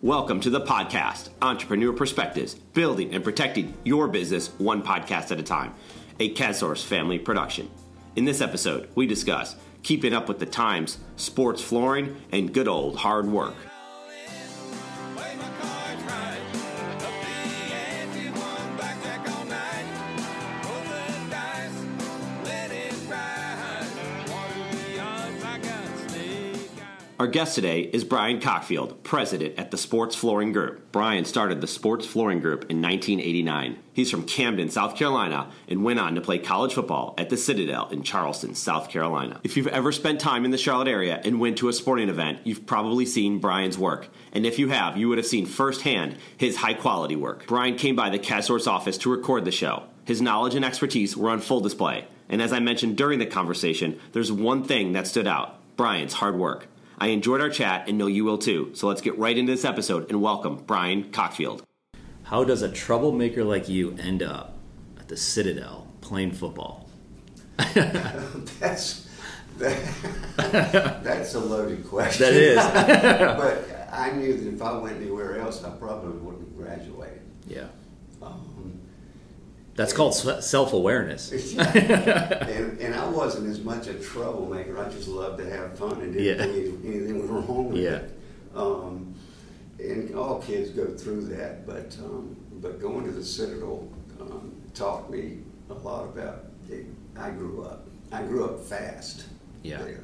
Welcome to the podcast, Entrepreneur Perspectives, building and protecting your business one podcast at a time, a KazSource family production. In this episode, we discuss keeping up with the times, sports flooring, and good old hard work. Our guest today is Brian Cockfield, president at the Sports Flooring Group. Brian started the Sports Flooring Group in 1989. He's from Camden, South Carolina, and went on to play college football at the Citadel in Charleston, South Carolina. If you've ever spent time in the Charlotte area and went to a sporting event, you've probably seen Brian's work. And if you have, you would have seen firsthand his high-quality work. Brian came by the KazSource office to record the show. His knowledge and expertise were on full display. And as I mentioned during the conversation, there's one thing that stood out: Brian's hard work. I enjoyed our chat and know you will too. So let's get right into this episode and welcome Brian Cockfield. How does a troublemaker like you end up at the Citadel playing football? That's a loaded question. That is. But I knew that if I went anywhere else, I probably wouldn't have graduated. Yeah. That's called self-awareness. Yeah. and I wasn't as much a troublemaker. I just loved to have fun and didn't think anything was wrong with it. And all kids go through that, but going to the Citadel taught me a lot about it. I grew up fast there.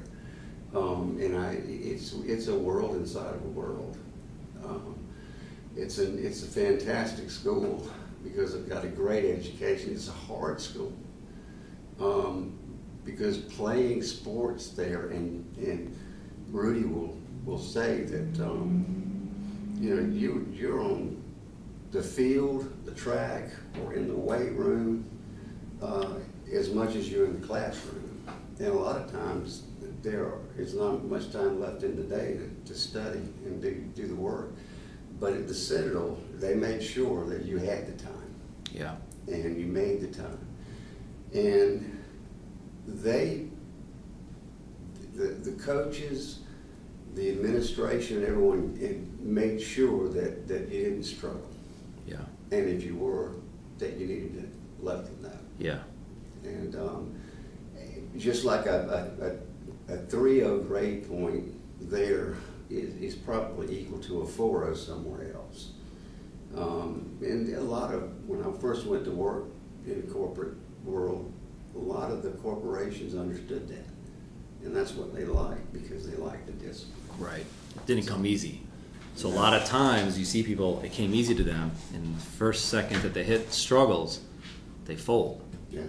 And it's a world inside of a world. It's a fantastic school, because I've got a great education. It's a hard school, because playing sports there, and Rudy will say that you're on the field, the track, or in the weight room as much as you're in the classroom. And a lot of times there is not much time left in the day to study and do the work. But at the Citadel, they made sure that you had the time. Yeah. And you made the time. And the coaches, the administration, everyone, it made sure that you didn't struggle. Yeah. And if you were, that you needed to let them know. Yeah. And just like a 3.0 grade point there is probably equal to a 4.0 somewhere else. And a lot of, when I first went to work in the corporate world, a lot of the corporations understood that. And that's what they liked, because they liked the discipline. Right. It didn't come easy. So a lot of times you see people, it came easy to them, and the first second that they hit struggles, they fold. Yeah.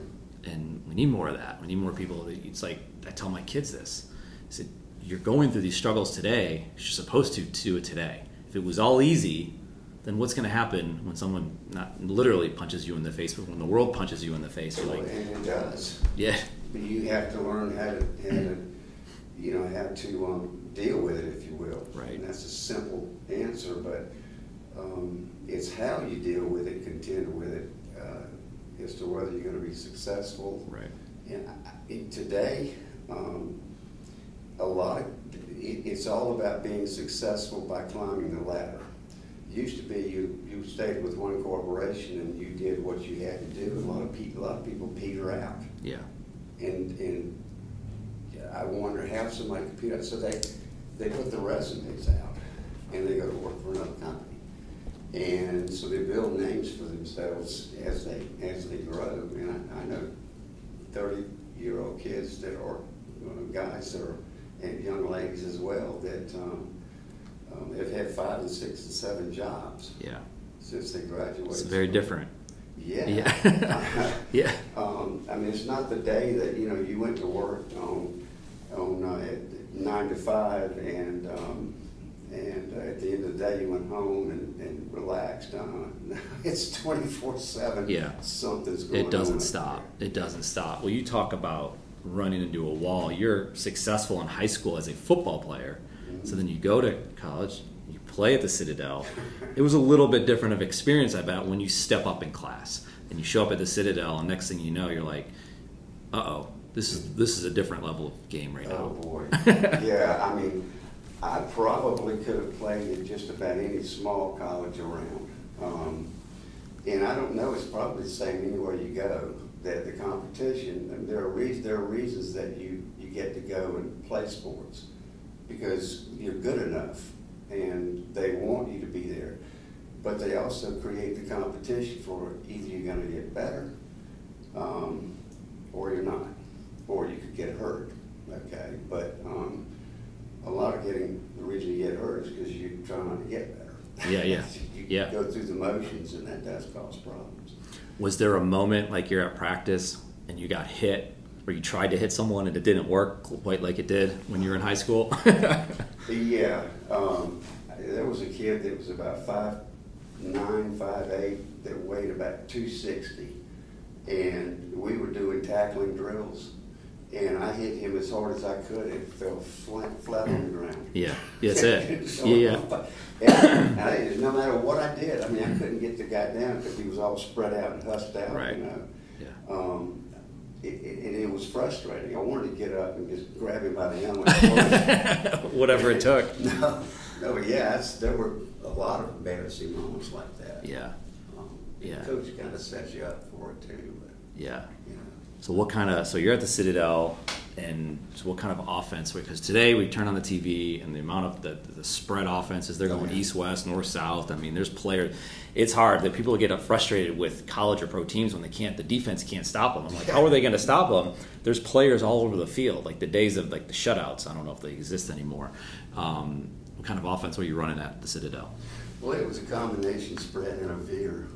And we need more of that. We need more people. It's like, I tell my kids this. I said, you're going through these struggles today, you're supposed to do it today. If it was all easy, then what's going to happen when someone not literally punches you in the face, but when the world punches you in the face? You're like, and it does. Yeah. But you have to learn how to deal with it, if you will. Right. And that's a simple answer, but it's how you deal with it, contend with it, as to whether you're going to be successful. Right. And today, it's all about being successful by climbing the ladder. It used to be you stayed with one corporation and you did what you had to do. A lot of people peter out. Yeah. And I wonder how somebody could peter out. So they put the resumes out and they go to work for another company. And so they build names for themselves as they grow. And I know 30-year-old kids that are guys that are, and young ladies as well, that have had 5 and 6 and 7 jobs. Yeah. Since they graduated. It's very different. Yeah. Yeah. Yeah. I mean, it's not the day that you went to work on at 9 to 5 and at the end of the day you went home and relaxed. It's 24/7. Yeah. Something's going on. It doesn't stop. It doesn't stop. Well, you talk about running into a wall. You're successful in high school as a football player. Mm-hmm. So then you go to college, you play at the Citadel. It was a little bit different of experience, I bet, when you step up in class and you show up at the Citadel, and next thing you know, you're like, uh-oh, this is a different level of game right now. Oh boy. Yeah, I mean, I probably could have played at just about any small college around. And I don't know, it's probably the same anywhere you go, that the competition, and there are reasons that you get to go and play sports, because you're good enough and they want you to be there. But they also create the competition for either you're going to get better or you're not, or you could get hurt, okay? But a lot of the reason you get hurt is because you're trying to get better. Yeah. You go through the motions, and that does cause problems. Was there a moment like you're at practice and you got hit, or you tried to hit someone and it didn't work quite like it did when you were in high school? Yeah. There was a kid that was about 5'9", 5'8", that weighed about 260. And we were doing tackling drills. And I hit him as hard as I could, and it fell flat on the ground. Yeah, that's it. So, Yeah. And no matter what I did, I mean, I couldn't get the guy down because he was all spread out and husked out, Right. you know. Yeah. And it was frustrating. I wanted to get up and just grab him by the helmet. Whatever it took. No, yeah, there were a lot of embarrassing moments like that. Yeah. Yeah. The coach kind of sets you up for it too. But, Yeah. you know. So you're at the Citadel, and so what kind of offense? Because today we turn on the TV, and the amount of the spread offenses, they're going east, west, north, south. I mean, there's players. It's hard that people get frustrated with college or pro teams when the defense can't stop them. I'm like, how are they going to stop them? There's players all over the field, like the days of like the shutouts. I don't know if they exist anymore. What kind of offense were you running at the Citadel? Well, it was a combination spread and a veer.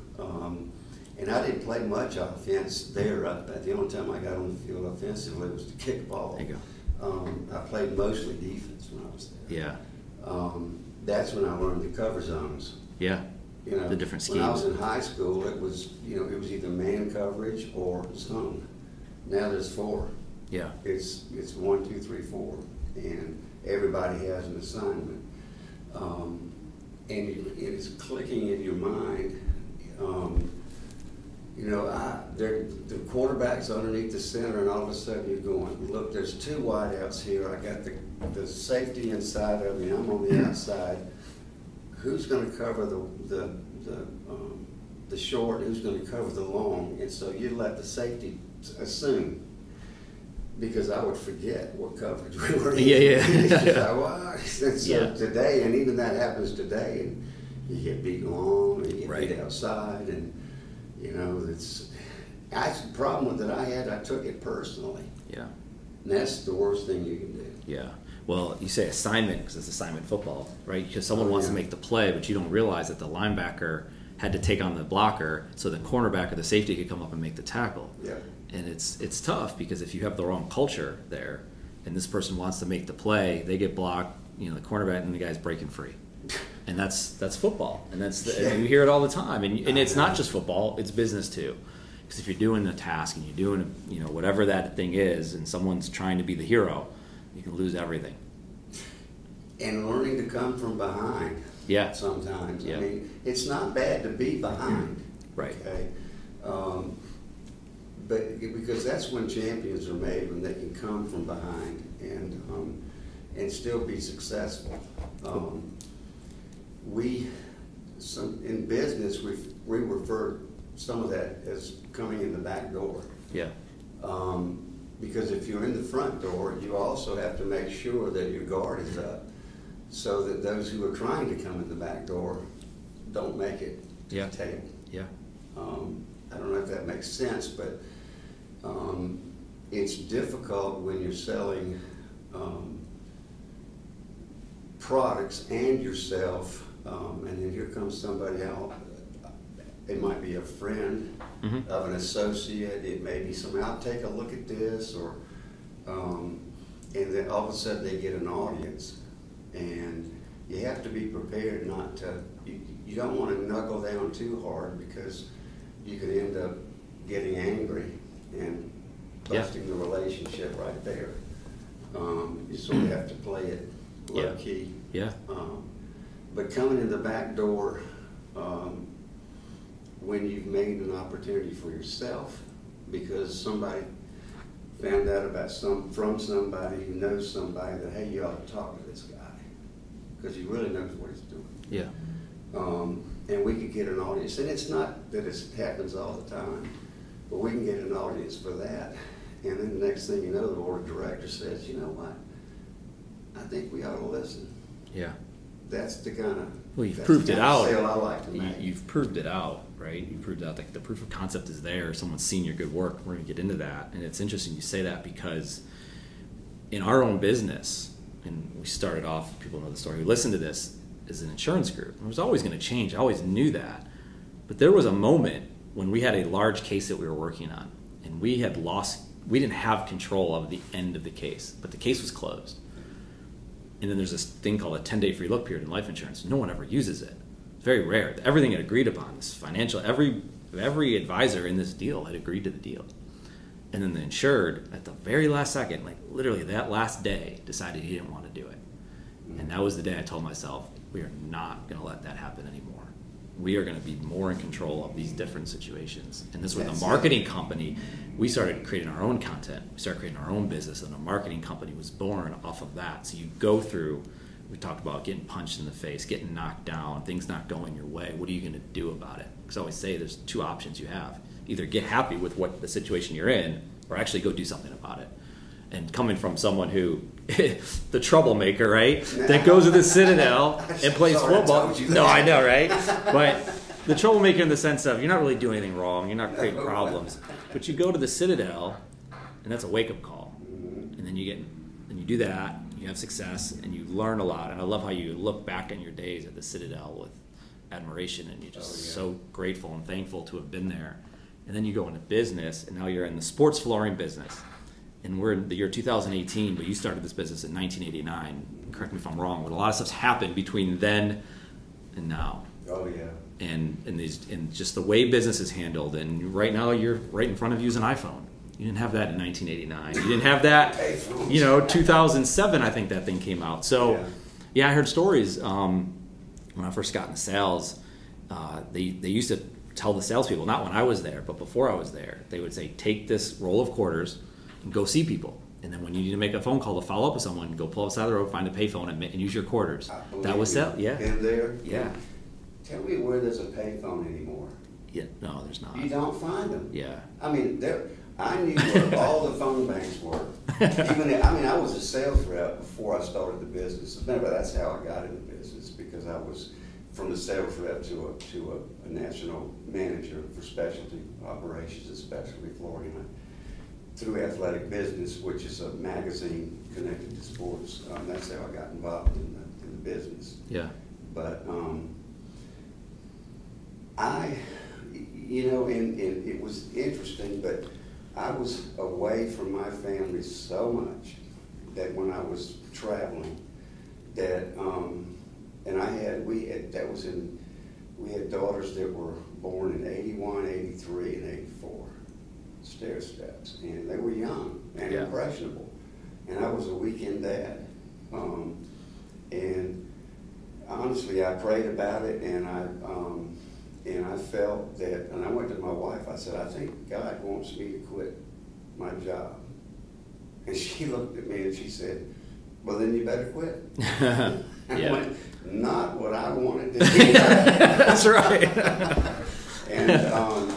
And I didn't play much offense there. The only time I got on the field offensively was to kick ball. There you go. I played mostly defense when I was there. Yeah. That's when I learned the cover zones. Yeah. You know, The different schemes. When I was in high school, it was either man coverage or zone. Now there's 4. Yeah. It's 1, 2, 3, 4, and everybody has an assignment. And it's clicking in your mind. The quarterback's underneath the center, and all of a sudden you're going, look, there's 2 wideouts here. I got the safety inside of me. I'm on the outside. Who's going to cover the short? Who's going to cover the long? And so you let the safety assume, because I would forget what coverage we were in. Yeah. Today, and even that happens today, and you get beat long, and you get beat outside, and that's the problem that I had. I took it personally. Yeah. And that's the worst thing you can do. Yeah. Well, you say assignment because it's assignment football, right? Because someone wants to make the play, but you don't realize that the linebacker had to take on the blocker so the cornerback or the safety could come up and make the tackle. Yeah. And it's tough because if you have the wrong culture there and this person wants to make the play, they get blocked, the cornerback, and the guy's breaking free. And that's football. And and you hear it all the time. And it's not just football, it's business too. Because if you're doing a task and you're doing whatever that thing is, and someone's trying to be the hero, you can lose everything. And learning to come from behind. Yeah. Sometimes. Yeah. I mean, it's not bad to be behind. Right. Okay. But because that's when champions are made, when they can come from behind and still be successful. In business, we refer some of that as coming in the back door. Yeah. Because if you're in the front door, you also have to make sure that your guard is up, so that those who are trying to come in the back door don't make it to the table. Yeah. I don't know if that makes sense, but it's difficult when you're selling products and yourself, and then here comes somebody else. It might be a friend of an associate. It may be someone, I'll take a look at this, or and then all of a sudden they get an audience, and you have to be prepared not to. You don't want to knuckle down too hard, because you could end up getting angry and busting the relationship right there. You sort of have to play it low key. Yeah. But coming in the back door, when you've made an opportunity for yourself, because somebody found out about from somebody who knows somebody that, hey, you ought to talk to this guy. because he really knows what he's doing. Yeah. And we could get an audience, and it's not that it happens all the time, but we can get an audience for that. And then the next thing you know, the board of directors says, you know what, I think we ought to listen. Yeah. That's the kind of, well, you've proved it out. Sale I like to make. You've proved it out, right? You proved out that the proof of concept is there. Someone's seen your good work. We're going to get into that. And it's interesting you say that, because in our own business, and we started off, people know the story, who listen to this, is an insurance group. It was always going to change. I always knew that. But there was a moment when we had a large case that we were working on, and we didn't have control of the end of the case, but the case was closed. And then there's this thing called a 10-day free look period in life insurance. No one ever uses it. It's very rare. Everything had agreed upon, this financial, every advisor in this deal had agreed to the deal. And then the insured, at the very last second, like literally that last day, decided he didn't want to do it. And that was the day I told myself, we are not going to let that happen anymore. We are going to be more in control of these different situations. And this was a marketing company. We started creating our own content. We started creating our own business, and a marketing company was born off of that. So you go through, we talked about getting punched in the face, getting knocked down, things not going your way. What are you going to do about it? Because I always say there's two options you have. Either get happy with what the situation you're in, or actually go do something about it. And coming from someone who, the troublemaker, right, that goes to the Citadel and plays football. No, I know, right? But the troublemaker in the sense of you're not really doing anything wrong, you're not creating problems, but you go to the Citadel, and that's a wake-up call. And then you do that, you have success, and you learn a lot. And I love how you look back on your days at the Citadel with admiration, and you're just so grateful and thankful to have been there. And then you go into business, and now you're in the sports flooring business. And we're in the year 2018, but you started this business in 1989. Correct me if I'm wrong, but a lot of stuff's happened between then and now. Oh yeah. And just the way business is handled. And right now, you're right in front of you is an iPhone. You didn't have that in 1989. You didn't have that, 2007. I think that thing came out. So, yeah, I heard stories when I first got into sales. They used to tell the salespeople, not when I was there, but before I was there, they would say, take this roll of quarters and go see people. And then when you need to make a phone call to follow up with someone, go pull up the side of the road, find a payphone, and use your quarters. That was sales. Yeah. Been there? Yeah. Tell me where there's a payphone anymore. Yeah. No, there's not. You don't find them. Yeah. I mean, I knew where all the phone banks were. I was a sales rep before I started the business. Remember, that's how I got into business, because I was from the sales rep to a national manager for specialty operations and specialty flooring. Through Athletic Business, which is a magazine connected to sports. That's how I got involved in the business. Yeah. But it was interesting, but I was away from my family so much that when I was traveling, that we had daughters that were born in 81, 83, and 84. Stair steps, and they were young and impressionable, and I was a weekend dad, and honestly I prayed about it, and I felt that, and I went to my wife, I said, I think God wants me to quit my job. And she looked at me and she said, well, then you better quit. I went, not what I wanted to do. That's right. And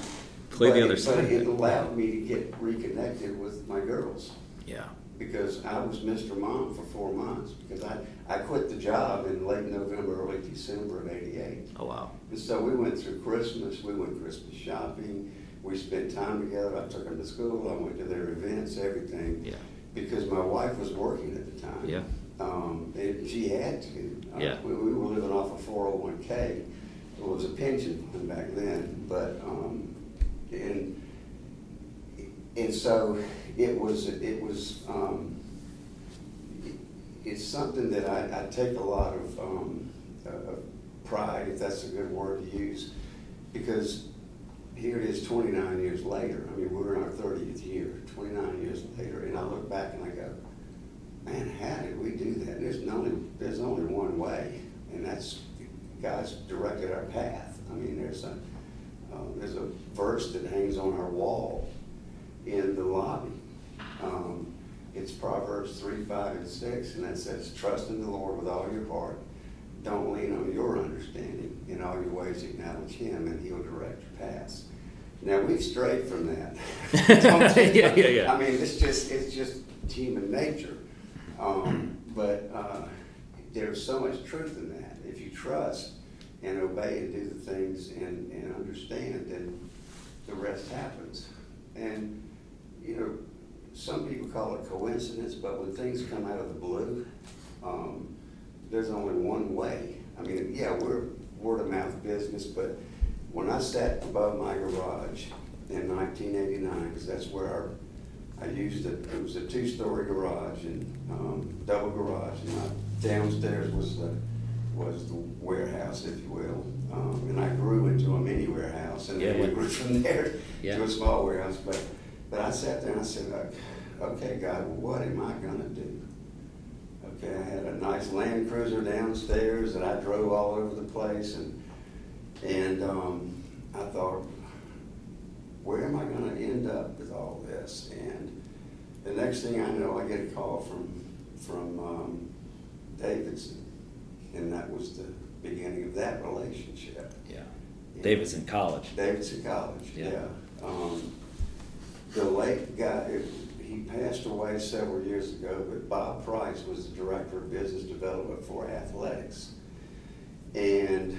play the other side. But it allowed me to get reconnected with my girls. Yeah. Because I was Mr. Mom for 4 months, because I quit the job in late November, early December of '88. Oh, wow. And so we went through Christmas, we went Christmas shopping, we spent time together, I took them to school, I went to their events, everything. Yeah. Because my wife was working at the time. Yeah. And she had to. Yeah. We were living off a 401k. It was a pension fund back then, but and so it's something that I take a lot of pride, if that's a good word to use, because here it is 29 years later. I mean, we're in our 30th year, 29 years later, and I look back and I go, man, how did we do that? There's only one way, and that's God's directed our path. I mean, there's a verse that hangs on our wall in the lobby. It's Proverbs 3, 5, and 6, and that says, trust in the Lord with all your heart don't lean on your understanding. In all your ways acknowledge him, and he'll direct your paths. Now, we've strayed from that. Yeah. I mean, it's just human nature. But there's so much truth in that. If you trust and obey and do the things and understand, then the rest happens. And, you know, some people call it coincidence, but when things come out of the blue, there's only one way. I mean, yeah, we're word-of-mouth business, but when I sat above my garage in 1989, because that's where I used it. It was a 2-story garage and double garage, and downstairs was the warehouse, if you will. And I grew into a mini warehouse, and then we grew from there to a small warehouse. But I sat there and I said, okay, God, what am I gonna do? Okay, I had a nice Land Cruiser downstairs that I drove all over the place, and I thought, where am I going to end up with all this? And the next thing I know, I get a call from Davidson, and that was the beginning of that relationship. Yeah, Davidson College. Davidson College, yeah. The late guy, he passed away several years ago, but Bob Price was the director of business development for athletics, and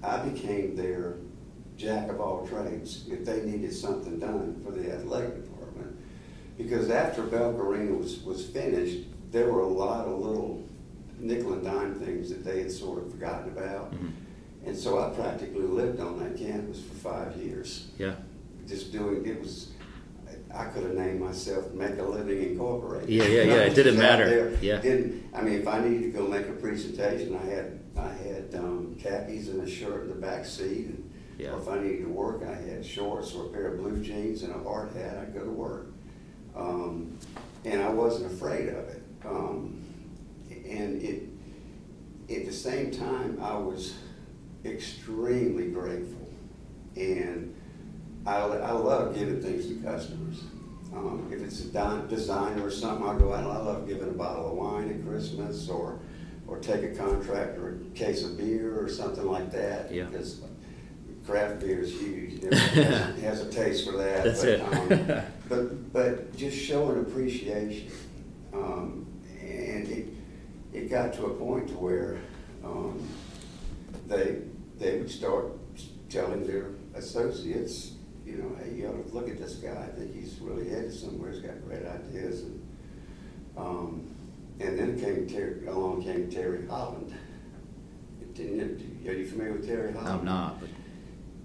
I became their jack of all trades if they needed something done for the athletic department. Because after Belk Arena was finished, there were a lot of little nickel and dime things that they had sort of forgotten about. Mm-hmm. And so I practically lived on that campus for 5 years. Yeah. Just doing, I could have named myself Make a Living Incorporated. Yeah. It didn't matter. I mean, if I needed to go make a presentation, I had khakis and a shirt in the back seat. And, or if I needed to work, I had shorts or a pair of blue jeans and a hard hat. I'd go to work. And I wasn't afraid of it. And at the same time, I was extremely grateful. And I love giving things to customers. If it's a designer or something, I'll go out and I love giving a bottle of wine at Christmas or take a contract or a case of beer or something like that. Yeah. Because craft beer is huge. It has a taste for that. That's it. But just showing appreciation. And it got to a point to where they would start telling their associates, you know, hey, you ought to look at this guy. I think he's really headed somewhere. He's got great ideas. And then along came Terry Holland. Are you familiar with Terry Holland? I'm not. But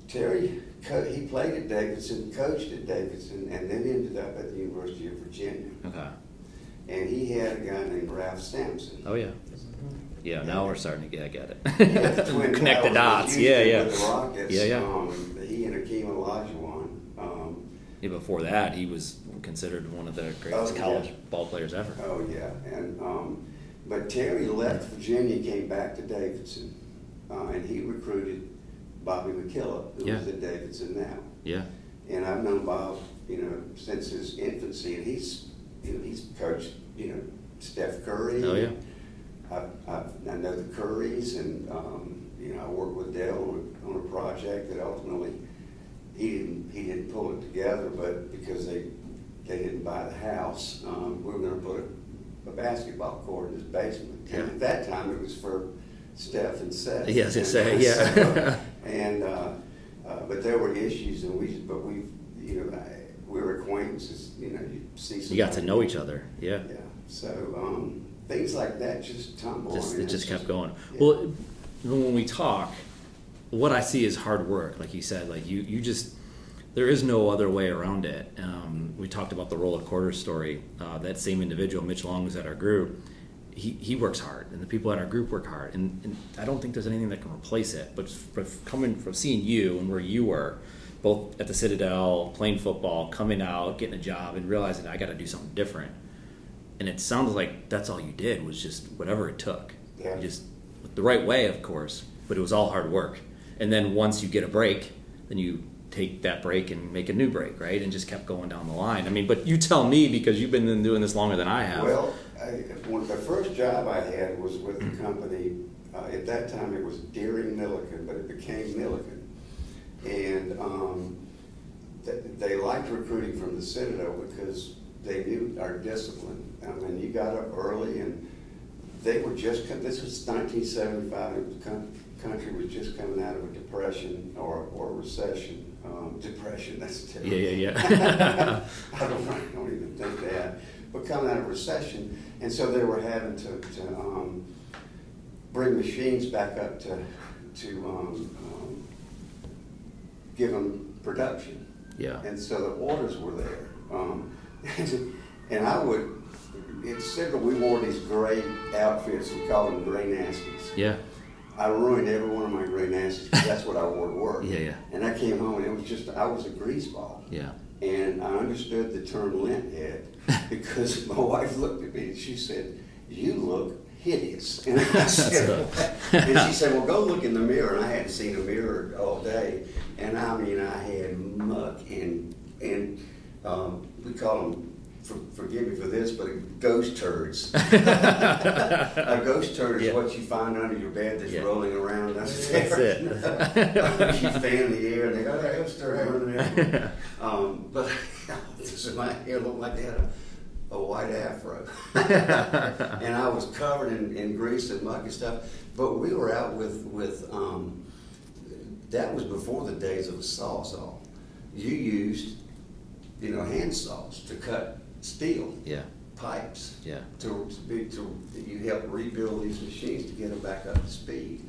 Terry, he played at Davidson, coached at Davidson, and then ended up at the University of Virginia. Okay. And he had a guy named Ralph Sampson. Oh, yeah. Yeah, now we're starting to get it. Connect the dots. Yeah. With the Rockets. Yeah. He and Akeem Olajuwon. Before that, he was considered one of the greatest college ball players ever. Oh, yeah. And but Terry left Virginia, came back to Davidson, and he recruited Bobby McKillop, who is at Davidson now. Yeah. And I've known Bob, you know, since his infancy, and he's coached, you know, Steph Curry. Oh, yeah. I know the Currys, and you know, I worked with Dale on a project that ultimately he didn't pull it together, but because they didn't buy the house, we were going to put a basketball court in his basement. Yeah. And at that time, it was for Steph and Seth. Yes, yeah. And but there were issues, and we were acquaintances. You know, you see. You got to know each other. Yeah. Yeah. So things like that just tumble. It just kept going. Yeah. Well, when we talk, what I see is hard work. Like you said, like you just, there is no other way around it. We talked about the roll of quarters story. That same individual, Mitch Long, who's at our group, he works hard, and the people at our group work hard. And I don't think there's anything that can replace it. But coming from seeing you and where you were, both at the Citadel, playing football, coming out, getting a job, and realizing I got to do something different. And it sounds like that's all you did was just whatever it took. Yeah. You just the right way, of course, but it was all hard work. And then once you get a break, then you take that break and make a new break, right? And just kept going down the line. I mean, but you tell me, because you've been doing this longer than I have. Well, the first job I had was with the company At that time, it was Deering Milliken, but it became Milliken. And they liked recruiting from the Citadel because they knew our discipline. I mean, you got up early, and they were just, this was 1975, the country was just coming out of a depression or recession. Depression, that's terrible. Yeah. I don't even think that. But coming out of recession, and so they were having to bring machines back up to give them production. Yeah. And so the orders were there. And I would, at Citadel, we wore these gray outfits. We called them gray nasties. Yeah. I ruined every one of my gray nasties because that's what I wore to work. Yeah. And I came home and it was just, I was a grease ball. Yeah. And I understood the term lint head because my wife looked at me and she said, "You look hideous." And I said, and she said, "Well, go look in the mirror." And I hadn't seen a mirror all day. And I mean, I had muck and we call them, forgive me for this, but ghost turds. A ghost turd is what you find under your bed that's rolling around upstairs. That's it. You fan the air and they go, "That ghost turd running everywhere." But my hair looked like they had a white afro. And I was covered in grease and muck and stuff. But we were out with that was before the days of a sawzall. You used, hand saws to cut steel pipes. Yeah. You helped rebuild these machines to get them back up to speed.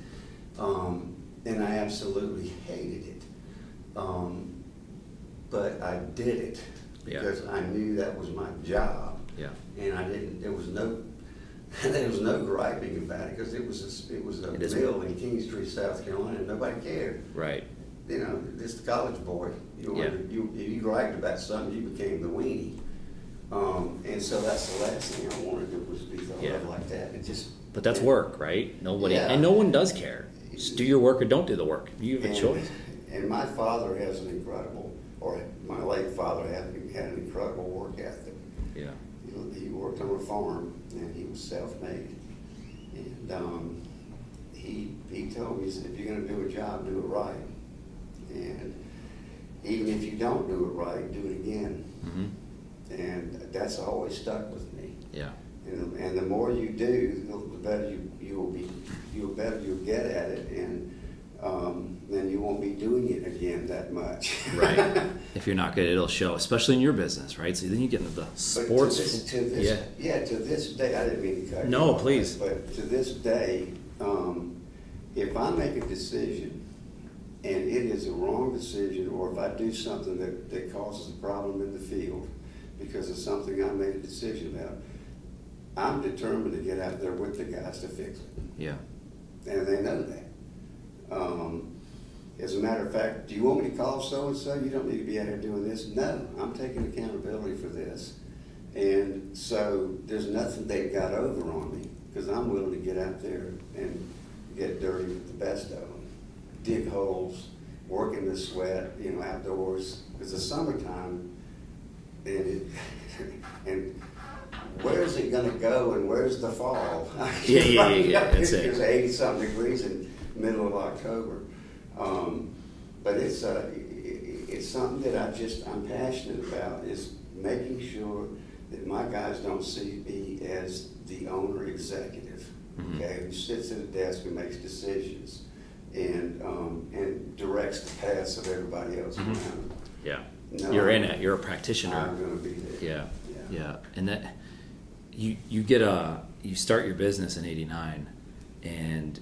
And I absolutely hated it. But I did it because I knew that was my job. Yeah. And there was no griping about it because it was a mill in Kingstree, South Carolina, and nobody cared. Right. This college boy, you griped about something, you became the weenie. And so that's the last thing I wanted to do was be thought of like that. But that's work, right? And no one does care. Just do your work or don't do the work. You have a choice. And my father has an incredible, or my late father had an incredible work ethic. Yeah. He worked on a farm and he was self-made. And he told me, he said, "If you're going to do a job, do it right. And even if you don't do it right, do it again." Mm-hmm. And that's always stuck with me. Yeah. And the more you do, the better you'll get at it, and then you won't be doing it again that much. Right. If you're not good, it'll show, especially in your business, right? So then you get into the sports. To this day, I didn't mean to cut you No, off, please. But to this day, if I make a decision and it is a wrong decision, or if I do something that causes a problem in the field because of something I made a decision about, I'm determined to get out there with the guys to fix it. Yeah. And they know that. As a matter of fact, do you want me to call so-and-so? You don't need to be out here doing this. No, I'm taking accountability for this. And so there's nothing they've got over on me because I'm willing to get out there and get dirty with the best of them. Dig holes, work in the sweat, outdoors. It's the summertime, and where's it going to go and where's the fall? Yeah. That's it. It's 80-something degrees in the middle of October. But it's something that I'm passionate about, is making sure that my guys don't see me as the owner executive, okay, who sits at a desk and makes decisions and directs the paths of everybody else around them. Yeah. No, you're in it. You're a practitioner. I'm going to be there. Yeah. And that you start your business in '89, and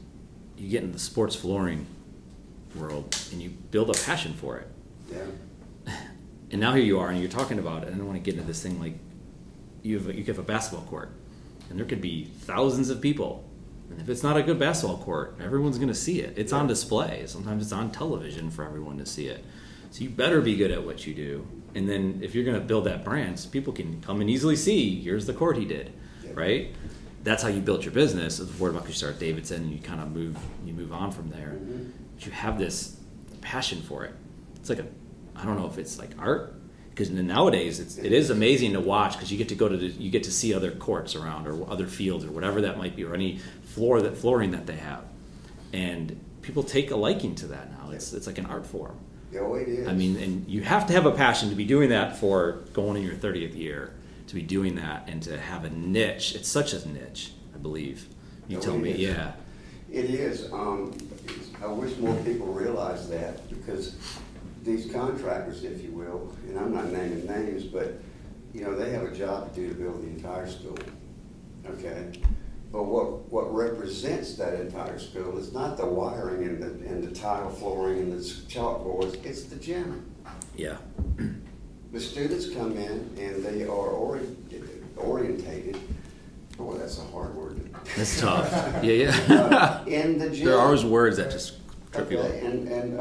you get into the sports flooring world, and you build a passion for it. Yeah. And now here you are, and you're talking about it. And I don't want to get into this thing like you have a basketball court, and there could be thousands of people. And if it's not a good basketball court, everyone's going to see it. It's on display. Sometimes it's on television for everyone to see it. So you better be good at what you do. And then if you're going to build that brand, so people can come and easily see, here's the court he did, right? That's how you built your business. It's word about you start Davidson, and you kind of move on from there. Mm-hmm. But you have this passion for it. It's like I don't know if it's like art, because nowadays it is amazing to watch, because you get to see other courts around, or other fields, or whatever that might be, or any flooring that they have. and people take a liking to that now. It's like an art form. Oh, it is. I mean, and you have to have a passion to be doing that for going in your 30th year, to be doing that and to have a niche. It's such a niche, I believe. You tell me, yeah. It is. I wish more people realize that, because these contractors, if you will, and I'm not naming names, but they have a job to do to build the entire school. Okay, but what represents that entire school is not the wiring and the tile flooring and the chalkboards. It's the gym. Yeah. The students come in and they are orientated. Boy, that's a hard word. That's tough. Yeah. In the gym. There are always words that just trip you up. And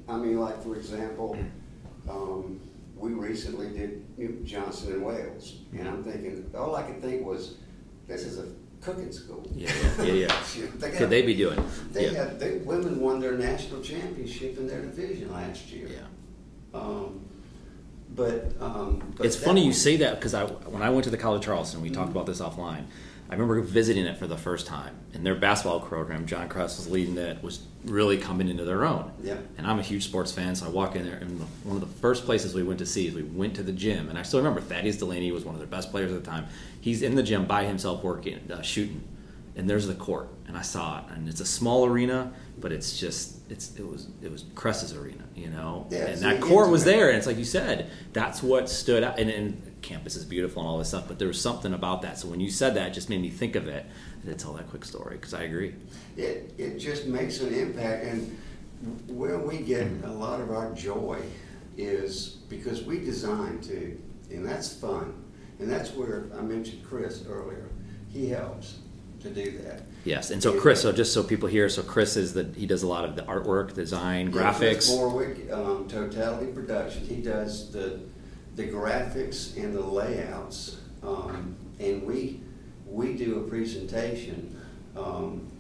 I mean, like, for example, we recently did Johnson and Wales, and I'm thinking, all I could think was, this is a cooking school. Yeah. Could they be doing? The women won their national championship in their division last year. Yeah. But it's funny you say that, because when I went to the College of Charleston, we talked about this offline. I remember visiting it for the first time, and their basketball program, John Kress was leading it, was really coming into their own. Yeah. And I'm a huge sports fan, so I walk in there, and one of the first places we went to see is we went to the gym, and I still remember Thaddeus Delaney was one of their best players at the time. He's in the gym by himself working, shooting, and there's the court, and I saw it, and it's a small arena, but it was Kress's arena, Yeah, and that court was there, and it's like you said, that's what stood out, and campus is beautiful and all this stuff, but there was something about that. So when you said that, it just made me think of it, and to tell that quick story, because I agree. It just makes an impact, and where we get a lot of our joy is because we design too, and that's fun, and that's where I mentioned Chris earlier. He helps to do that. Yes, and so Chris, so just so people hear, so Chris he does a lot of the artwork, design, graphics. Chris Borwick, Totality Production. He does the graphics and the layouts, and we do a presentation on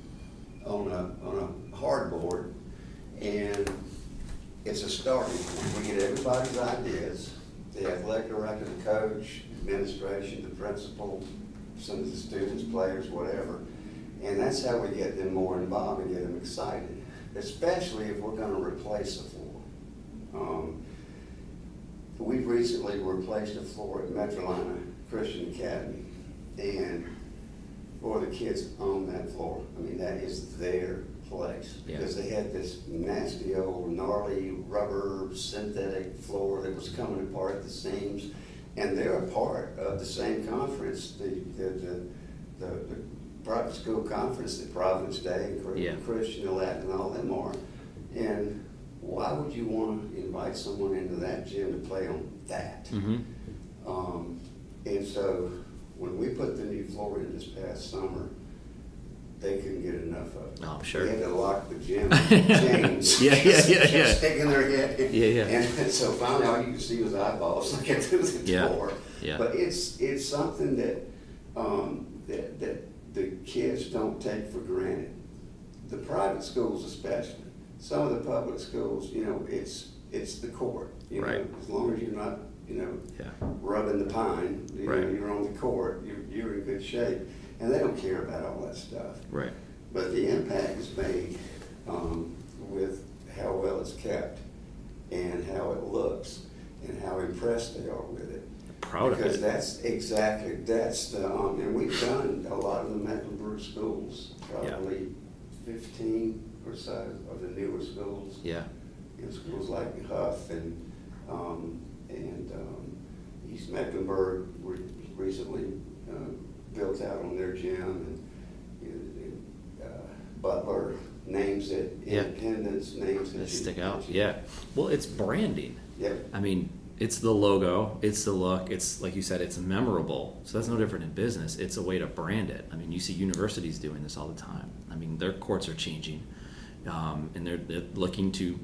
a hardboard, and it's a starting point. We get everybody's ideas, the athletic director, the coach, administration, the principal, some of the students, players, whatever. And that's how we get them more involved and get them excited, especially if we're going to replace a floor. We've recently replaced a floor at Metrolina Christian Academy, and boy, the kids own that floor. I mean, that is their place, because they had this nasty old gnarly rubber synthetic floor that was coming apart at the seams, and they're a part of the same conference, the private school conference that Providence Day and Christian Latin and all them are. And why would you want to invite someone into that gym to play on that? Mm-hmm. And so when we put the new floor in this past summer, they couldn't get enough of it. Oh, I'm sure. They had to lock the gym in chains. Just sticking their head in. And so finally all you could see was eyeballs looking through the door. Yeah. But it's something that the kids don't take for granted. The private schools especially. Some of the public schools, it's the court. Right. As long as you're not, rubbing the pine, you're on the court, you're in good shape. And they don't care about all that stuff. Right. But the impact is made with how well it's kept and how it looks and how impressed they are with it. Proud of it. Because that's the, and we've done a lot of the Mecklenburg schools, probably 15 or so of the newer schools. Yeah. Schools like Huff and East Mecklenburg were recently built out on their gym, and Butler names it, Independence names it. That stick out. Yeah. Well, it's branding. Yeah. I mean, it's the logo, it's the look, it's like you said, it's memorable. So that's no different in business. It's a way to brand it. I mean, you see universities doing this all the time. I mean, their courts are changing, and they're looking to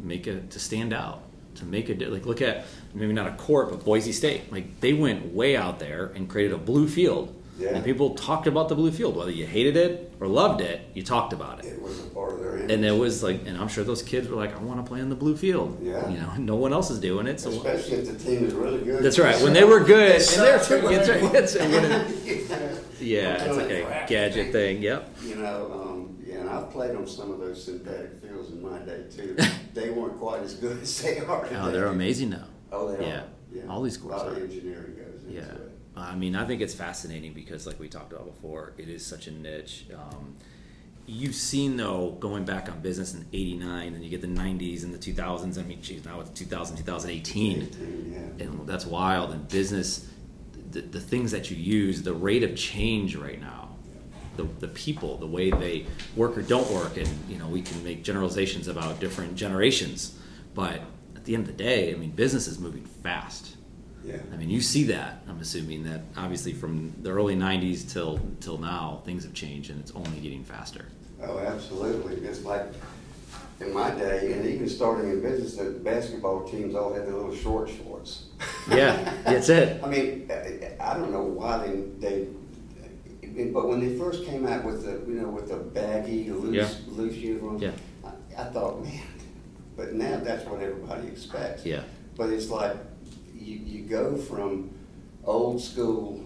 to stand out, to make look at maybe not a court, but Boise State. Like, they went way out there and created a blue field. Yeah. And people talked about the blue field, whether you hated it or loved it. You talked about it. It was a part of their image. And it was like, and I'm sure those kids were like, I want to play on the blue field. Yeah. No one else is doing it. So especially if the team is really good. That's right. When they were good, and they're it's like a gadget thing. Yep. And I've played on some of those synthetic fields in my day too. They weren't quite as good as they are today. Oh, they're amazing now. Oh, they Yeah. are. Yeah. All these courses A lot are. of engineering goes into Yeah. it. I mean, I think it's fascinating because, like we talked about before, it is such a niche. You've seen, though, going back on business in '89, and you get the '90s and the 2000s. I mean, geez, now it's 2018. Yeah. And that's wild. And business, the things that you use, the rate of change right now, the people, the way they work or don't work, and we can make generalizations about different generations, but at the end of the day, I mean, business is moving fast. Yeah. I mean, you see that. I'm assuming that obviously from the early '90s till now, things have changed, and it's only getting faster. Oh, absolutely. It's like in my day, and even starting in business, the basketball teams all had the little shorts. Yeah, that's it. I mean, I don't know why but when they first came out with the baggy, loose uniforms, Yeah. I thought, man. But now that's what everybody expects. Yeah. But it's like you go from old school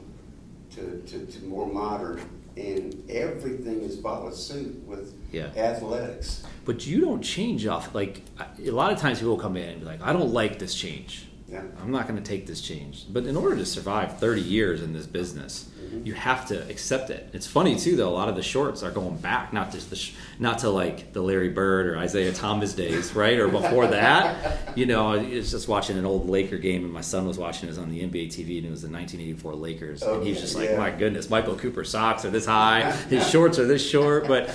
to more modern, and everything is followed suit with athletics. But you don't change off, like, a lot of times people come in and be like, I don't like this change. Yeah. I'm not going to take this change. But in order to survive 30 years in this business, you have to accept it. It's funny too, though. A lot of the shorts are going back, not to like the Larry Bird or Isaiah Thomas days, right, or before that. It's just watching an old Laker game, and my son was watching it on the NBA TV, and it was the 1984 Lakers, and he's just like, my goodness, Michael Cooper's socks are this high, his shorts are this short, but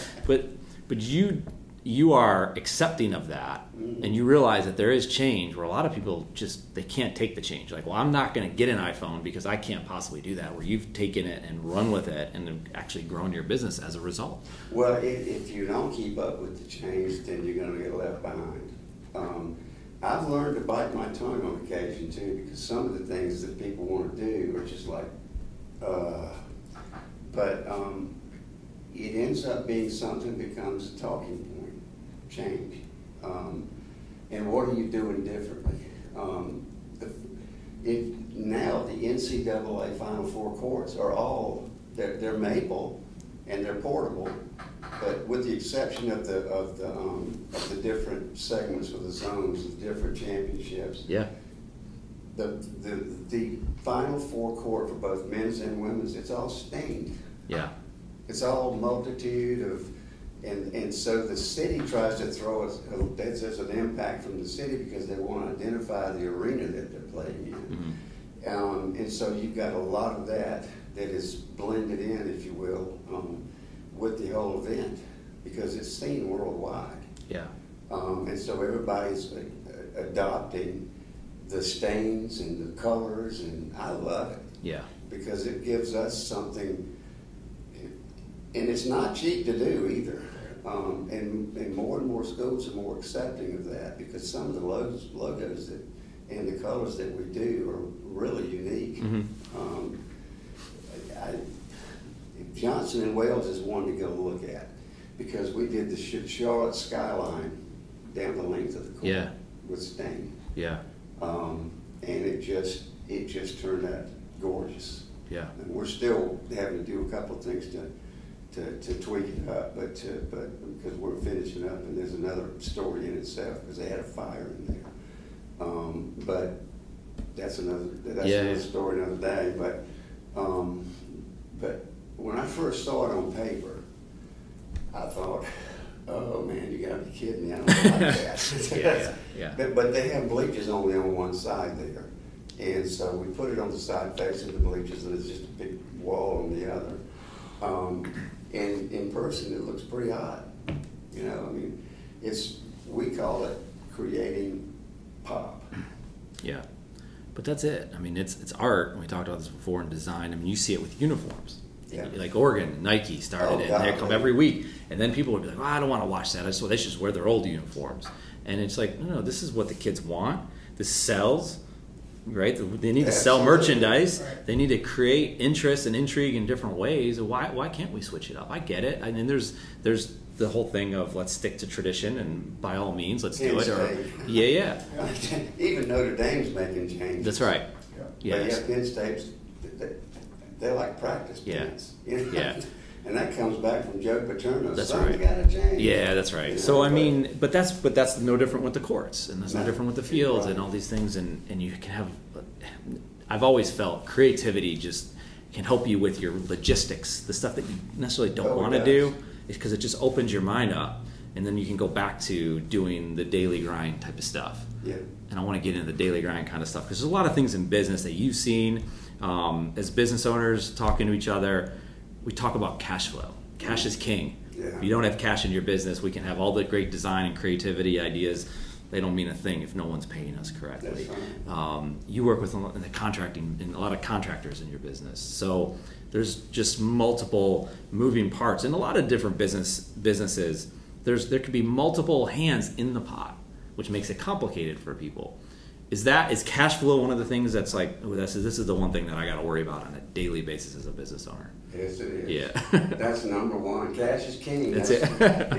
you are accepting of that, and you realize that there is change where a lot of people they can't take the change. Like, well, I'm not going to get an iPhone because I can't possibly do that, where you've taken it and run with it and actually grown your business as a result. Well, if you don't keep up with the change, then you're going to get left behind. I've learned to bite my tongue on occasion too, because some of the things that people want to do are just like, but it ends up being something that becomes a talking point. Change. And what are you doing differently? Now the NCAA Final Four courts are they're maple and they're portable, but with the exception of the different segments of the zones, the different championships. Yeah. The Final Four court for both men's and women's, it's all stained. Yeah. It's all multitude of. And so the city tries to throw there's an impact from the city because they want to identify the arena that they're playing in. Mm-hmm. And so you've got a lot of that is blended in, if you will, with the whole event because it's seen worldwide. Yeah. And so everybody's adopting the stains and the colors, and I love it. Yeah. Because it gives us something. And it's not cheap to do either. And more schools are more accepting of that because some of the logos and the colors that we do are really unique. Mm-hmm. Johnson & Wales is one to go look at because we did the Charlotte skyline down the length of the court with stain. Yeah. And it just turned out gorgeous. Yeah. And we're still having to do a couple of things to tweak it up, but because we're finishing up, and there's another story in itself because they had a fire in there. But that's another story another day. But when I first saw it on paper, I thought, oh man, you gotta be kidding me! I don't like that. But they have bleachers only on one side there, and so we put it on the side facing the bleachers, and it's just a big wall on the other. And in person, it looks pretty odd. I mean, we call it creating pop. Yeah. But that's it. I mean, it's art. We talked about this before in design. I mean, you see it with uniforms. Yeah. Like Oregon, Nike started it, and they come every week. And then people would be like, I don't want to watch that. They should wear their old uniforms. And it's like, no, this is what the kids want. This sells. Right? They need to sell merchandise. Right. They need to create interest and intrigue in different ways. Why can't we switch it up? I get it. I mean, there's the whole thing of let's stick to tradition and by all means let's do it. Even Notre Dame's making changes. That's right. Yeah. But Penn State's they're like practice pins. Yeah. And that comes back from Joe Paterno. That's Something's right. got to change. Yeah, that's right. You know, So I mean, but that's no different with the courts, and that's no different with the fields right. and all these things. And you can have. I've always felt creativity just can help you with your logistics, the stuff that you necessarily don't want to do, is because it just opens your mind up, and then you can go back to doing the daily grind type of stuff. Yeah. And I want to get into the daily grind kind of stuff because there's a lot of things in business that you've seen as business owners talking to each other. We talk about cash flow. Cash is king. Yeah. If you don't have cash in your business, we can have all the great design and creativity ideas. They don't mean a thing if no one's paying us correctly. That's right. You work with a lot of contractors in your business. So there's just multiple moving parts in a lot of different businesses. There could be multiple hands in the pot, which makes it complicated for people. Is cash flow one of the things that's like, oh, this is the one thing that I got to worry about on a daily basis as a business owner? Yes, it is. Yeah. That's number one. Cash is king. That's it.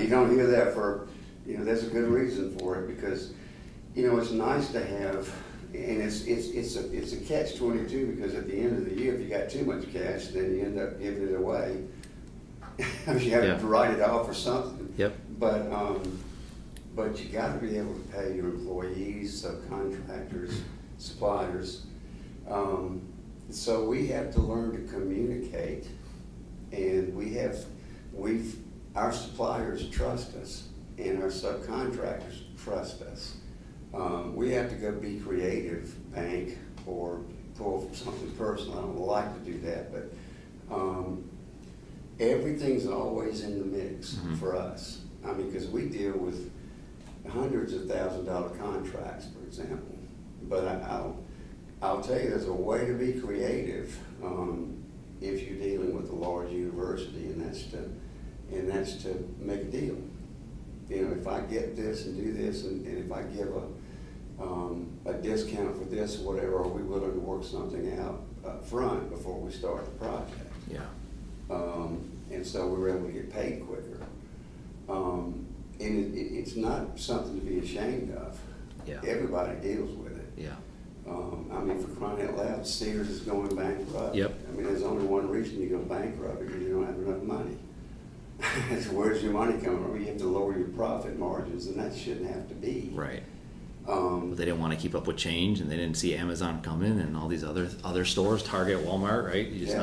You don't hear that for, there's a good reason for it because, it's nice to have, and it's a catch-22 because at the end of the year, if you got too much cash, then you end up giving it away. You have to write it off or something. Yep. But you got to be able to pay your employees, subcontractors, suppliers. So we have to learn to communicate, and our suppliers trust us, and our subcontractors trust us. We have to go be creative, bank, or pull something personal. I don't like to do that, but everything's always in the mix for us. I mean, because we deal with hundreds of $1,000 contracts, for example. But I'll tell you, there's a way to be creative if you're dealing with a large university, and that's to make a deal. If I get this and do this, and if I give a discount for this or whatever, are we willing to work something out up front before we start the project? Yeah. And so we were able to get paid quicker. And it's not something to be ashamed of. Yeah. Everybody deals with it. Yeah. I mean, for crying out loud, Sears is going bankrupt. Yep. I mean, there's only one reason you go bankrupt because you don't have enough money. So where's your money coming from? You have to lower your profit margins, and that shouldn't have to be. Right. But they didn't want to keep up with change, and they didn't see Amazon coming and all these other stores, Target, Walmart, right? You just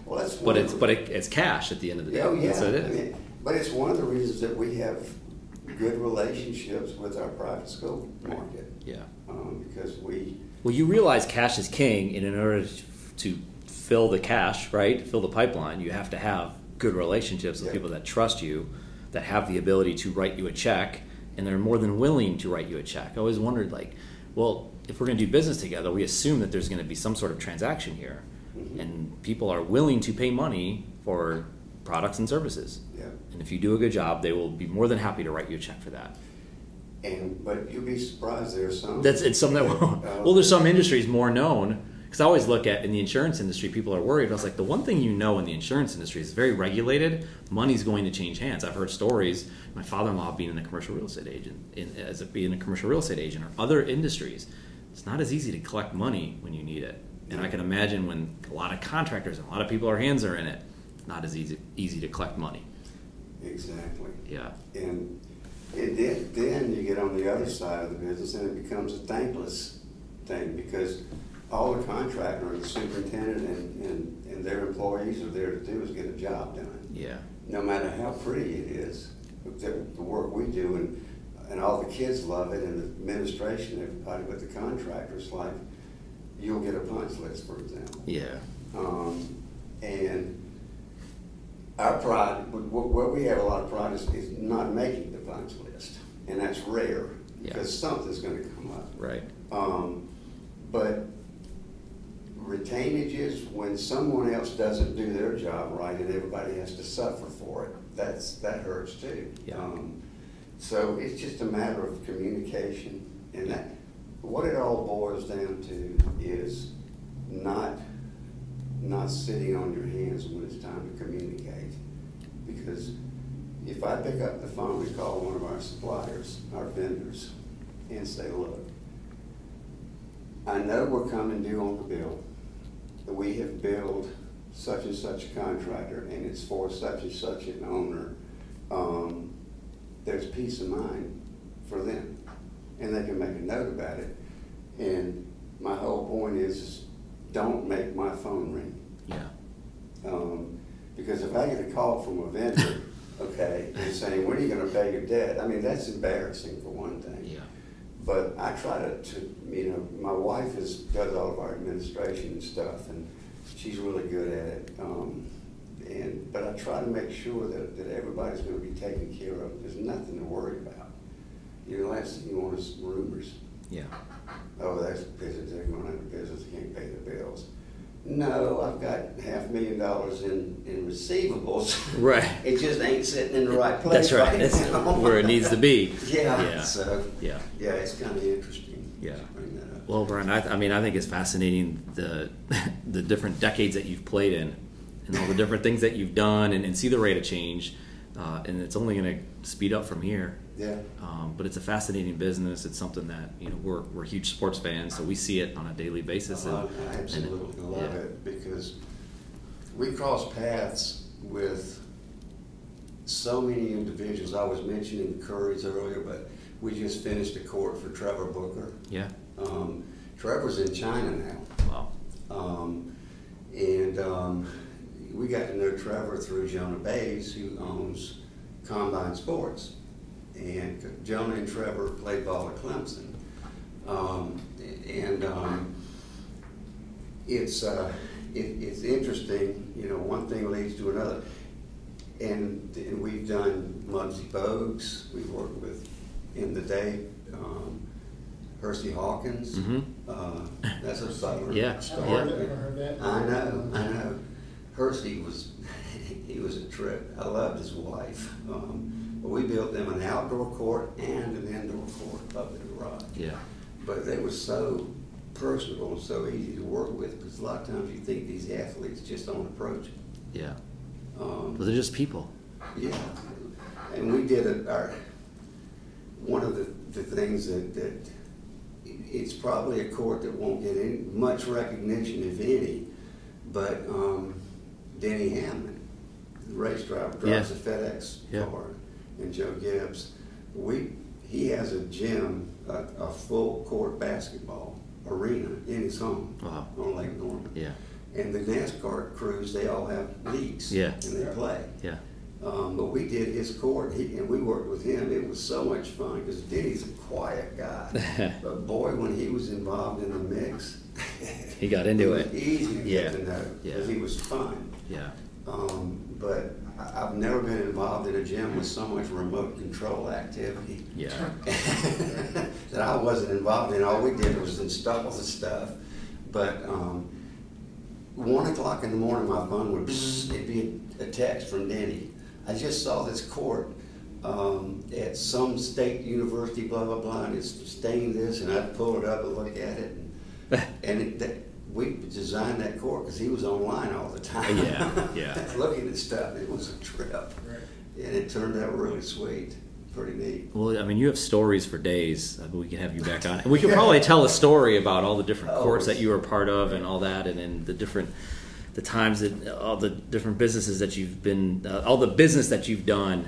Well, that's it's cash at the end of the day. Oh, yeah. That's what it is. I mean, but it's one of the reasons that we have good relationships with our private school market. Yeah. Because Well, you realize cash is king, and in order to fill the cash, right, fill the pipeline, you have to have good relationships with people that trust you, that have the ability to write you a check, and they're more than willing to write you a check. I always wondered, well, if we're going to do business together, we assume that there's going to be some sort of transaction here, and people are willing to pay money for products and services. Yeah. And if you do a good job, they will be more than happy to write you a check for that. But you'll be surprised there's some. It's some that well, there's some industries more known. Because I always look at in the insurance industry, people are worried. I was like, the one thing in the insurance industry is very regulated. Money's going to change hands. I've heard stories. My father-in-law being a commercial real estate agent, being a commercial real estate agent, or other industries. It's not as easy to collect money when you need it. And I can imagine when a lot of contractors and a lot of people, hands are in it, it's not as easy to collect money. Exactly. Yeah. And then you get on the other side of the business, and it becomes a thankless thing because all the contractor and the superintendent and their employees are there to do is get a job done. Yeah. No matter how pretty it is, the work we do, and all the kids love it, and the administration, everybody, but the contractors, like, you'll get a punch list, for example. Yeah. And our pride, where we have a lot of pride is not making the punch list, and that's rare because something's going to come up. Right. But retainages, when someone else doesn't do their job right and everybody has to suffer for it, that hurts too. Yeah. So it's just a matter of communication, and that what it all boils down to is not sitting on your hands when it's time to communicate. Because if I pick up the phone and call one of our suppliers, our vendors, and say, look, I know we're coming due on the bill. We have billed such and such a contractor and it's for such and such an owner, there's peace of mind for them, and they can make a note about it. And my whole point is don't make my phone ring. Yeah. Because if I get a call from a vendor, okay, and saying, when are you going to pay your debt? I mean, that's embarrassing for one thing. Yeah. But I try to my wife does all of our administration and stuff, and she's really good at it. But I try to make sure that everybody's going to be taken care of. There's nothing to worry about. The last thing you want is rumors. Yeah. Oh, that's business. They're going out of business. They can't pay their bills. No, I've got $500,000 in receiveables. Right. It just ain't sitting in the right place. That's right. That's where it needs to be. Yeah. Yeah. So yeah, it's kind of interesting. Yeah. To bring that up. Well, Brian, I think it's fascinating the different decades that you've played in, and all the different things that you've done, and see the rate of change, and it's only going to speed up from here. Yeah. But it's a fascinating business. It's something that we're huge sports fans, so we see it on a daily basis. I absolutely love it, because we cross paths with so many individuals. I was mentioning the Currys earlier, but we just finished a court for Trevor Booker. Yeah. Trevor's in China now. Wow. We got to know Trevor through Jonah Bays, who owns Combine Sports. And Jonah and Trevor played ball at Clemson. It's interesting, one thing leads to another. And we've done Muggsy Bogues. We've worked with, in the day, Hersey Hawkins. Mm-hmm. That's a Southern Yeah. star. Yeah. Never heard that. I know. Hersey he was a trip. I loved his wife. But we built them an outdoor court and an indoor court up in the garage. Yeah. But they were so personable and so easy to work with, because a lot of times you think these athletes just don't approach it. Yeah. But they're just people. Yeah. And we did one of the things that it's probably a court that won't get much recognition, if any, but Denny Hamlin, the race driver, drives a FedEx car, and Joe Gibbs. He has a gym, a full court basketball arena in his home. Wow. On Lake Norman. Yeah. And the NASCAR crews, they all have leagues. Yeah. And they play. Yeah. But we did his court, and we worked with him. It was so much fun, because Denny's a quiet guy. But boy, when he was involved in the mix, he got into it. It was easy to get to know, Yeah. because he was fun. Yeah. But I've never been involved in a gym with so much remote control activity. Yeah. That I wasn't involved in. All we did was install the stuff. But 1 o'clock in the morning, my phone would, it'd be a text from Denny. I just saw this court at some state university, blah, blah, blah, and it's stained this, and I'd pull it up and look at it. And we designed that court because he was online all the time. Yeah. Looking at stuff. It was a trip. Right. And it turned out really sweet. Pretty neat. Well, I mean, you have stories for days. We can have you back on. And we could probably tell a story about all the different courts that you were part of and all that, and then the times that all the different businesses that you've been, all the business that you've done.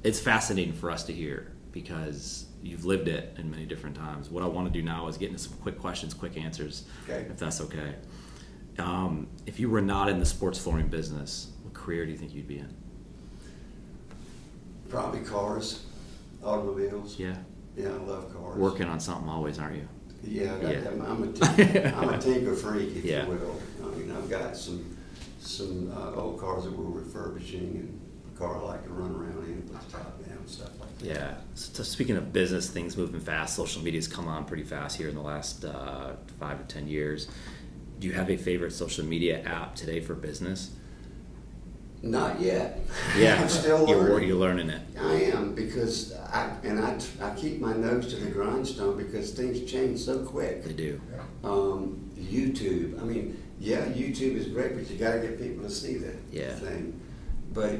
It's fascinating for us to hear, because you've lived it in many different times. What I want to do now is get into some quick questions, quick answers, if that's okay. If you were not in the sports flooring business, what career do you think you'd be in? Probably cars, automobiles. Yeah. Yeah, I love cars. Working on something always, aren't you? Yeah, Yeah. I'm a tinker freak, if Yeah. you will. I mean, I've got some old cars that we're refurbishing, and a car I like to run around in, put the top down, stuff like that. Yeah. So speaking of business, things moving fast, social media's come on pretty fast here in the last 5 to 10 years. Do you have a favorite social media app today for business? Not yet. Yeah, I'm still learning. You're learning it. I am, because I keep my nose to the grindstone, because things change so quick. They do. YouTube. I mean, yeah, YouTube is great, but you got to get people to see the Yeah. thing. But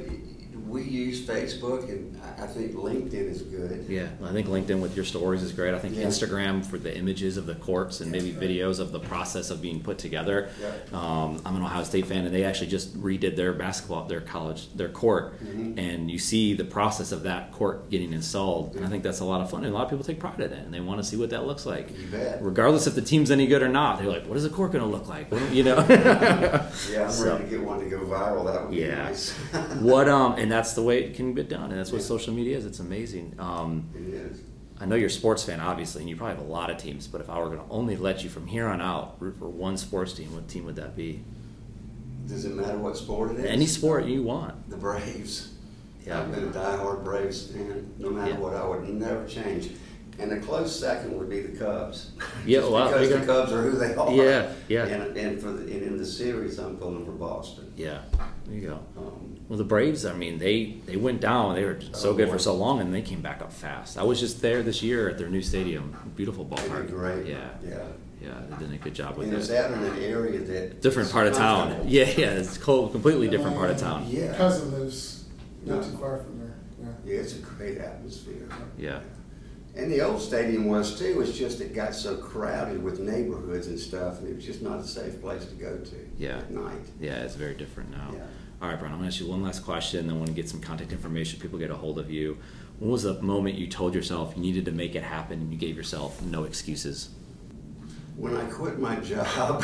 We use Facebook, and I think LinkedIn is good. Yeah, I think LinkedIn with your stories is great. I think Yeah. Instagram for the images of the courts and maybe videos of the process of being put together. Yeah. I'm an Ohio State fan, and they actually just redid their basketball, their court, and you see the process of that court getting installed. And I think that's a lot of fun, and a lot of people take pride in it, and they want to see what that looks like. You bet. Regardless if the team's any good or not, they're like, "What is the court going to look like?" You know. Yeah, I'm ready to get one to go viral. That would be nice. And that's the way it can get done, and that's what social media is. It's amazing. It is. I know you're a sports fan, obviously, and you probably have a lot of teams, but if I were going to only let you from here on out root for one sports team, what team would that be? Does it matter what sport it is? Any sport you want. The Braves. Yeah. I've been a diehard Braves fan. No matter what, I would never change. And a close second would be the Cubs. Yeah, Just well, because the Cubs are who they are. Yeah, yeah. And in the series, I'm pulling for Boston. Yeah, there you go. Well, the Braves, I mean, they went down. They were so good for so long, and they came back up fast. I was just there this year at their new stadium. Beautiful ballpark. Great. Yeah. They did a good job with and it. it's out in an area that different part of town. Yeah, it's cold, completely different part of town. Yeah. My cousin lives not too far from there. Yeah, it's a great atmosphere. Yeah. And the old stadium was too. It's just it got so crowded with neighborhoods and stuff, and it was just not a safe place to go to at night. Yeah, it's very different now. Yeah. All right, Brian, I'm going to ask you one last question, then I want to get some contact information. People get a hold of you. When was the moment you told yourself you needed to make it happen and you gave yourself no excuses? When I quit my job,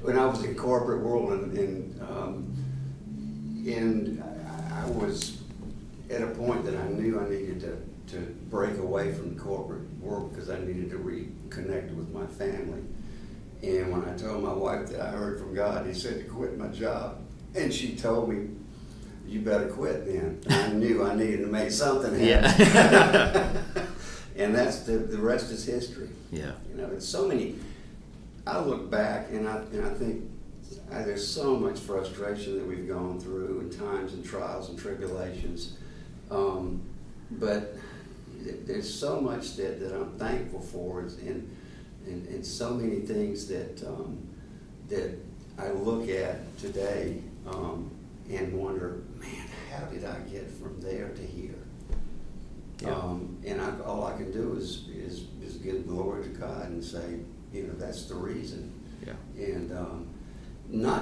when I was in corporate world, and I was at a point that I knew I needed to break away from the corporate world because I needed to reconnect with my family. And when I told my wife that I heard from God, He said to quit my job. And she told me, "You better quit then." And I knew I needed to make something happen. Yeah. And that's the rest is history. Yeah. You know, it's so many. I look back and I think there's so much frustration that we've gone through, and times and trials and tribulations. But there's so much that I'm thankful for, and so many things that I look at today and wonder, man, how did I get from there to here? Yeah. And all I can do is give glory to God and say, that's the reason. Yeah. And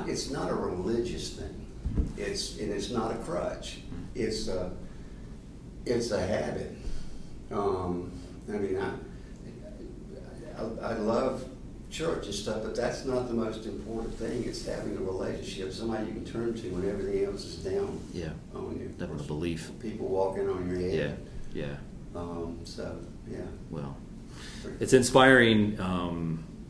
it's not a religious thing. It's not a crutch. It's a habit. I love church and stuff, but that's not the most important thing. It's having a relationship, somebody you can turn to when everything else is down on you. Having a belief. People walking on your head. Yeah. Yeah. Well, it's inspiring,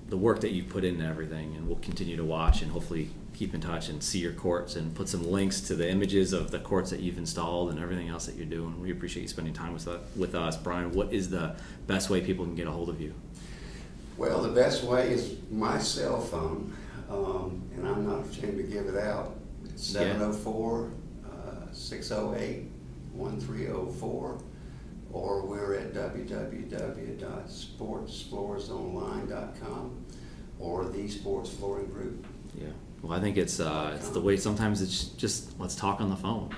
the work that you put into everything, and we'll continue to watch and hopefully keep in touch and see your courts and put some links to the images of the courts that you've installed and everything else that you're doing. We appreciate you spending time with us. Brian, what is the best way people can get a hold of you? Well, the best way is my cell phone, and I'm not ashamed to give it out. It's 704-608-1304, or we're at www.sportsfloorsonline.com or the Sports Flooring Group. Yeah. Well, I think it's the way sometimes it's just let's talk on the phone.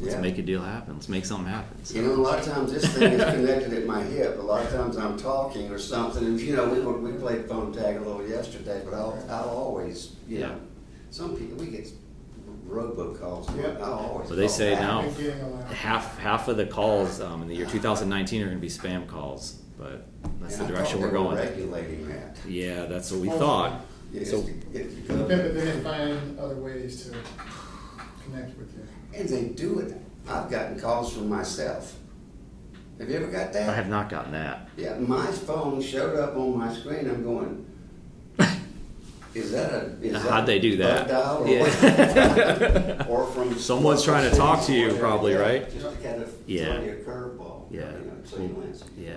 Let's make a deal happen. Let's make something happen. So. A lot of times this thing is connected at my hip. A lot of times I'm talking or something, and we played phone tag a little yesterday, but I'll always, some people, we get robocalls. I'll always. So they say now half of the calls in the year 2019 are going to be spam calls, but that's the direction we're going. Regulating that. Yeah, that's what we thought. Yeah, so, but then they find other ways to connect with you. And they do it. I've gotten calls from myself. Have you ever got that? I have not gotten that. Yeah, my phone showed up on my screen. I'm going, how'd they do that? Dial or from someone's trying to talk to you, probably, right? Just to kind of throw you a curveball.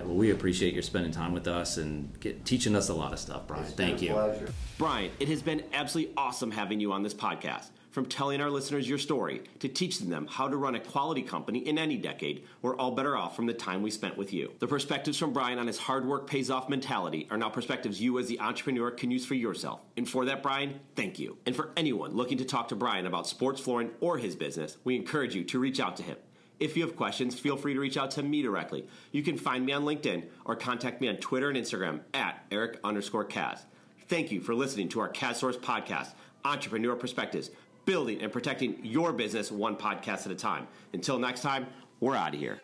Well, we appreciate your spending time with us and teaching us a lot of stuff, Brian. Thank you. Pleasure. Brian, it has been absolutely awesome having you on this podcast. From telling our listeners your story to teaching them how to run a quality company in any decade, we're all better off from the time we spent with you. The perspectives from Brian on his hard work pays off mentality are now perspectives you as the entrepreneur can use for yourself. And for that, Brian, thank you. And for anyone looking to talk to Brian about sports flooring or his business, we encourage you to reach out to him. If you have questions, feel free to reach out to me directly. You can find me on LinkedIn or contact me on Twitter and Instagram at Eric_Kaz. Thank you for listening to our KazSource podcast, Entrepreneur Perspectives, building and protecting your business one podcast at a time. Until next time, we're out of here.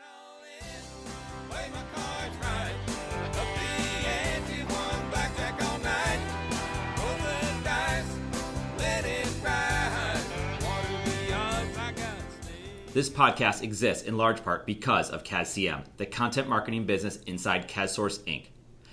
This podcast exists in large part because of KazCM, the content marketing business inside KazSource, Inc.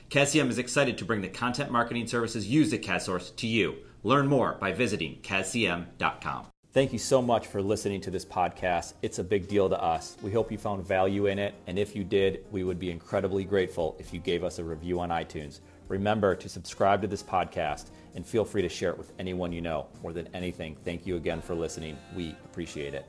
KazCM is excited to bring the content marketing services used at KazSource to you. Learn more by visiting KazCM.com. Thank you so much for listening to this podcast. It's a big deal to us. We hope you found value in it, and if you did, we would be incredibly grateful if you gave us a review on iTunes. Remember to subscribe to this podcast, and feel free to share it with anyone you know. More than anything, thank you again for listening. We appreciate it.